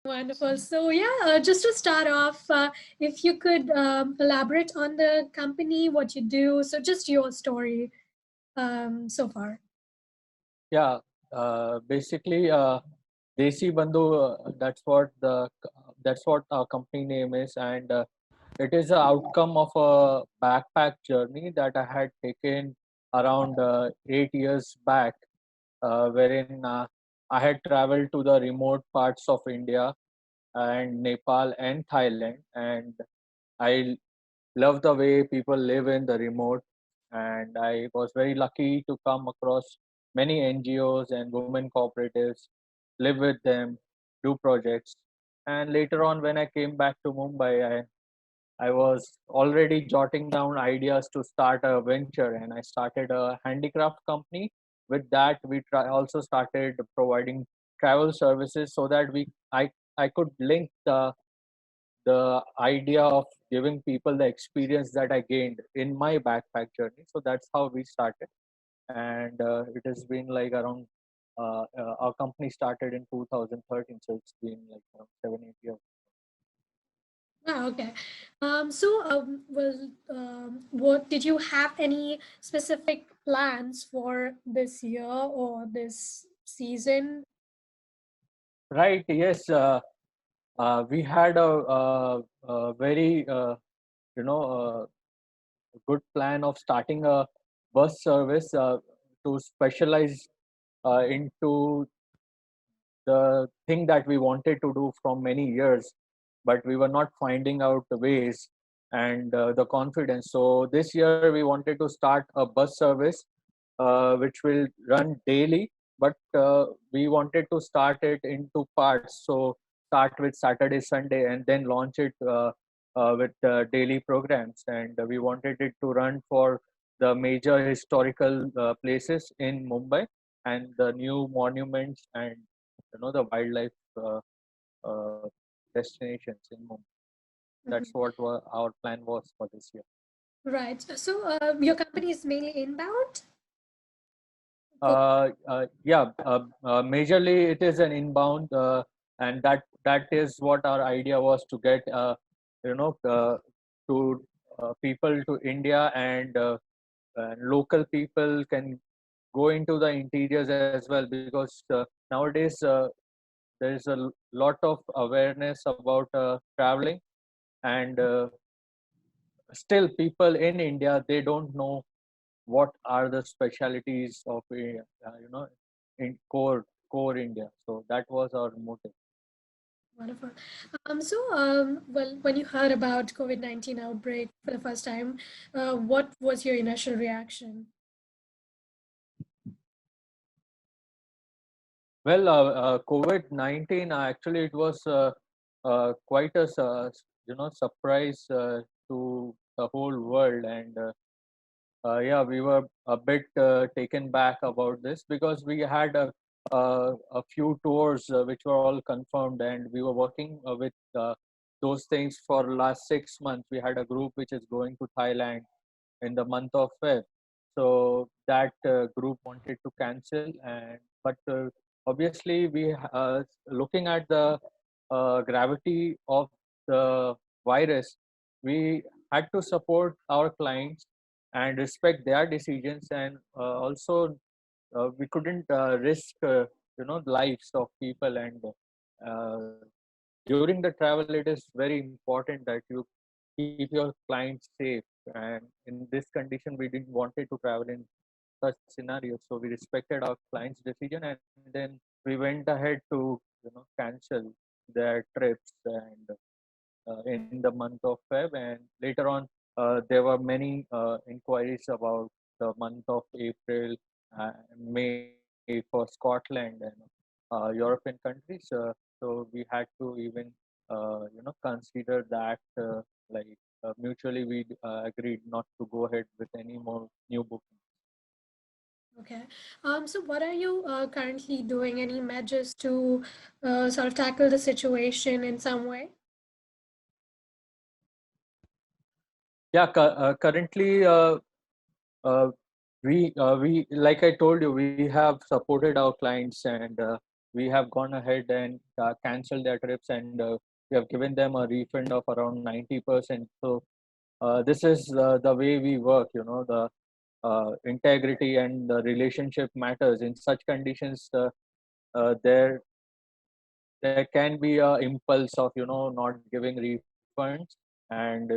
Wonderful. So yeah, just to start off, if you could elaborate on the company, what you do, so just your story so far. Yeah, basically, Desi Bandhu. That's what our company name is, and it is the outcome of a backpack journey that I had taken around 8 years back, wherein I had traveled to the remote parts of India and Nepal and Thailand, and I love the way people live in the remote. And I was very lucky to come across many NGOs and women cooperatives, live with them, do projects. And later on, when I came back to Mumbai, I was already jotting down ideas to start a venture, and I started a handicraft company. With that, also started providing travel services so that I could link the idea of giving people the experience that I gained in my backpack journey. So that's how we started, and it has been like around. Our company started in 2013, so it's been like around 7 8 years. Oh, okay. What did you have any specific plans for this year or this season? Right? Yes. We had a very good plan of starting a bus service to specialize into the thing that we wanted to do from many years, but we were not finding out the ways and the confidence. So this year we wanted to start a bus service which will run daily, but we wanted to start it into parts. So start with Saturday, Sunday, and then launch it with daily programs. And we wanted it to run for the major historical places in Mumbai and the new monuments and the wildlife uh, destinations in Mumbai. That's Mhm. what our plan was for this year. Right. So your company is mainly inbound? Yeah, majorly it is an inbound, and that is what our idea was to get, you know, to people to India, and local people can go into the interiors as well, because nowadays there is a lot of awareness about traveling, and still people in India, they don't know what are the specialities of in core India. So that was our motive. Wonderful. Well, when you heard about COVID-19 outbreak for the first time, what was your initial reaction? Well, COVID-19 actually it was quite a surprise to the whole world, and yeah, we were a bit taken back about this because we had a few tours which were all confirmed, and we were working with those things for last 6 months. We had a group which is going to Thailand in the month of Feb. So that group wanted to cancel, and but obviously we looking at the gravity of the virus, we had to support our clients and respect their decisions, and also we couldn't risk lives of people, and uh, during the travel it is very important that you keep your clients safe, and in this condition we didn't wanted to travel in such scenarios, so we respected our clients decision, and then we went ahead to cancel their trips, and in the month of Feb, and later on there were many inquiries about the month of April, May for Scotland and European countries. So we had to even consider that, like mutually we agreed not to go ahead with any more new bookings. Okay. So what are you currently doing? Any measures to sort of tackle the situation in some way? Yeah, currently uh, we like I told you, we have supported our clients, and we have gone ahead and canceled their trips, and we have given them a refund of around 90%. So this is the way we work. The integrity and the relationship matters. In such conditions, there can be a impulse of not giving refunds and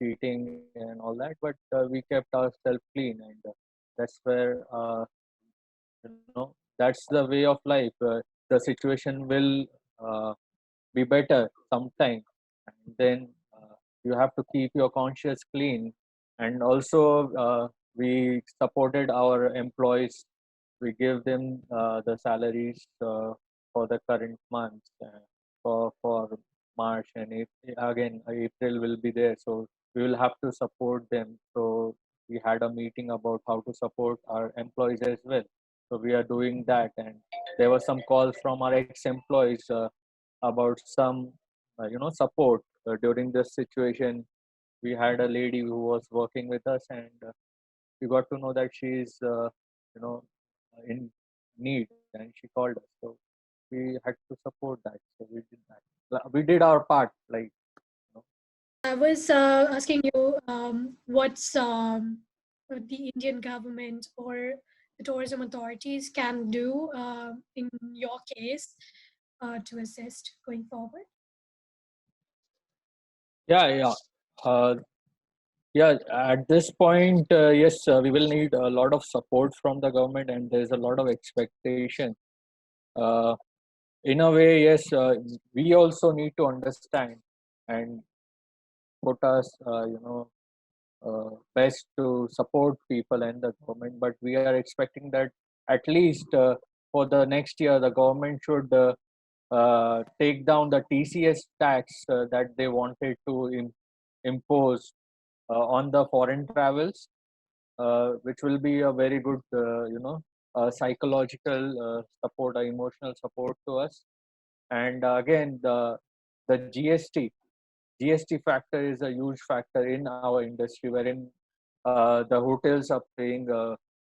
cheating and all that, but we kept ourselves clean, and that's where that's the way of life. The situation will uh, be better sometime, and then you have to keep your conscience clean. And also we supported our employees. We give them the salaries for the current month, for March, and again April will be there, so we will have to support them. So we had a meeting about how to support our employees as well. So we are doing that, and there were some calls from our ex-employees about some support during this situation. We had a lady who was working with us, and we got to know that she is you know in need, and she called us. So we had to support that. So we did that. We did our part, like. you know. I was asking you what's the Indian government or the tourism authorities can do in your case to assist going forward. Yeah, yeah. uh, yeah, at this point, yes, we will need a lot of support from the government, and there's a lot of expectation. uh, in a way, yes, we also need to understand and put us best to support people and the government, but we are expecting that at least for the next year the government should take down the TCS tax that they wanted to impose on the foreign travels, which will be a very good psychological support or emotional support to us. And again, the GST factor is a huge factor in our industry, wherein the hotels are paying a,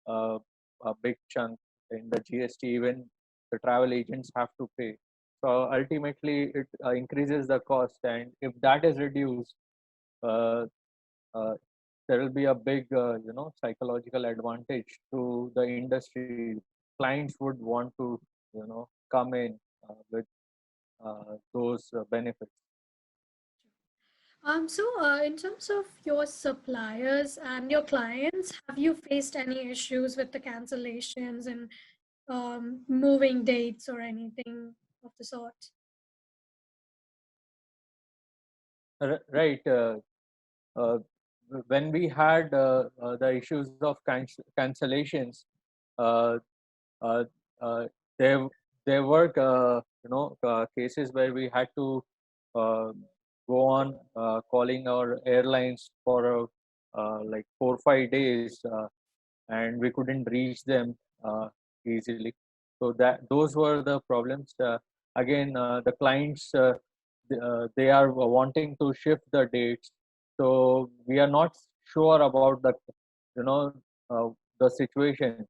a big chunk in the GST. Even the travel agents have to pay. So ultimately, it increases the cost, and if that is reduced, uh, uh, there will be a big, psychological advantage to the industry. Clients would want to, come in with those benefits. So, in terms of your suppliers and your clients, have you faced any issues with the cancellations and moving dates or anything of the sort? Right. Uh, when we had the issues of cancellations, uh, uh, uh, there there were cases where we had to uh, go on calling our airlines for like 4 or 5 days, and we couldn't reach them easily. So that those were the problems. Again, the clients, they are wanting to shift the dates, so we are not sure about the you know uh, the situation,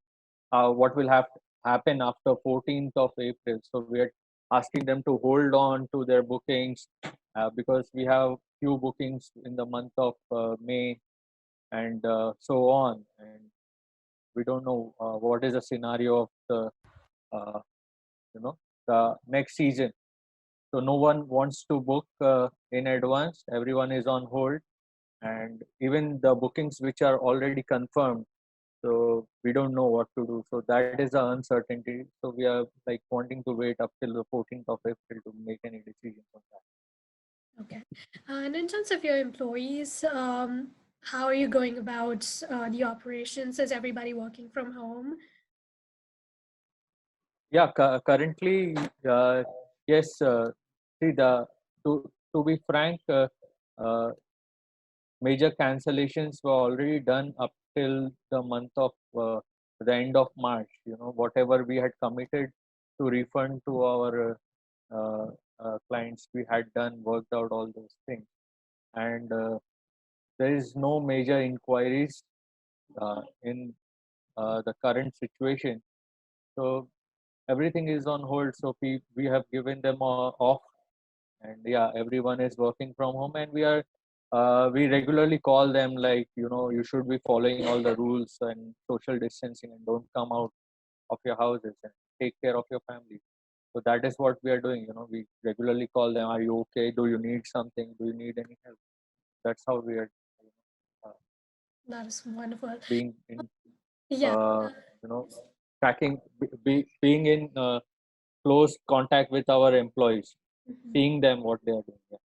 what will have happen after 14th of April. So we are asking them to hold on to their bookings, because we have few bookings in the month of May, and so on. And we don't know what is the scenario of uh, the next season. So no one wants to book in advance. Everyone is on hold, and even the bookings which are already confirmed, so we don't know what to do. So that is the uncertainty. So we are like wanting to wait up till the 14th of April to make any decisions on that. Okay. And in terms of your employees, how are you going about the operations? Is everybody working from home? Yeah, currently, yes. See, to be frank, uh, major cancellations were already done up till the month of the end of March. Whatever we had committed to refund to our clients, we had done, worked out all those things, and there is no major inquiries in the current situation. So everything is on hold. So we have given them off, and yeah, everyone is working from home, and we regularly call them, like, you should be following all the rules and social distancing, and don't come out of your houses, and take care of your family. So that is what we are doing. We regularly call them, are you okay, do you need something, do you need any help? That's how we are, uh, That is wonderful. being in, Yeah. you know tracking, being in close contact with our employees, Mhm. seeing them what they are doing. Yeah.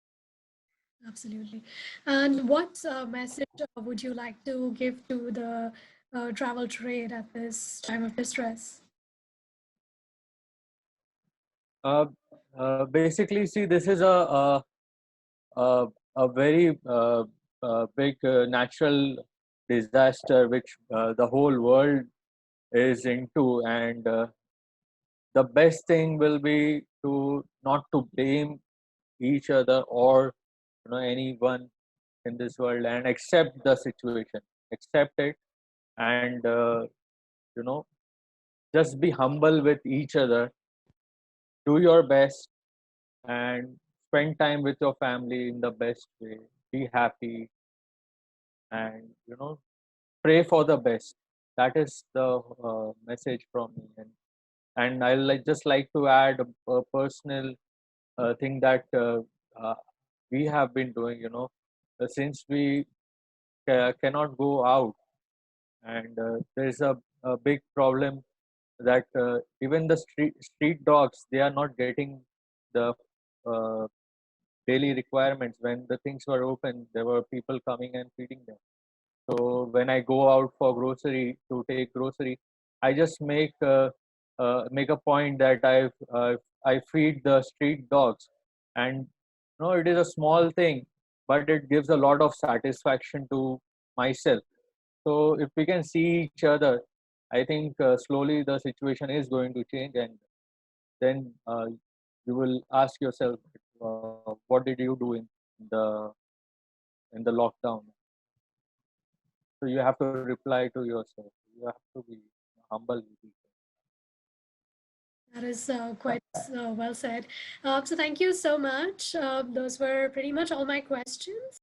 Absolutely. And what message would you like to give to the travel trade at this time of distress? Uh, Basically, see, this is a, a very big natural disaster which the whole world is into, and the best thing will be to not to blame each other or anyone in this world, and accept the situation, accept it, and you know just be humble with each other, do your best, and spend time with your family in the best way, be happy, and pray for the best. That is the message from me. And I just like to add a personal thing that uh, we have been doing, since we cannot go out, and there's a big problem that even the street dogs, they are not getting the uh, daily requirements. When the things were open, there were people coming and feeding them. So when I go out for grocery to take grocery, I just make a point that I feed the street dogs, and it is a small thing, but it gives a lot of satisfaction to myself. So if we can see each other, I think slowly the situation is going to change, and then you will ask yourself, what did you do the in the lockdown? So you have to reply to yourself. You have to be humble with each That is quite well said. So thank you so much. Those were pretty much all my questions.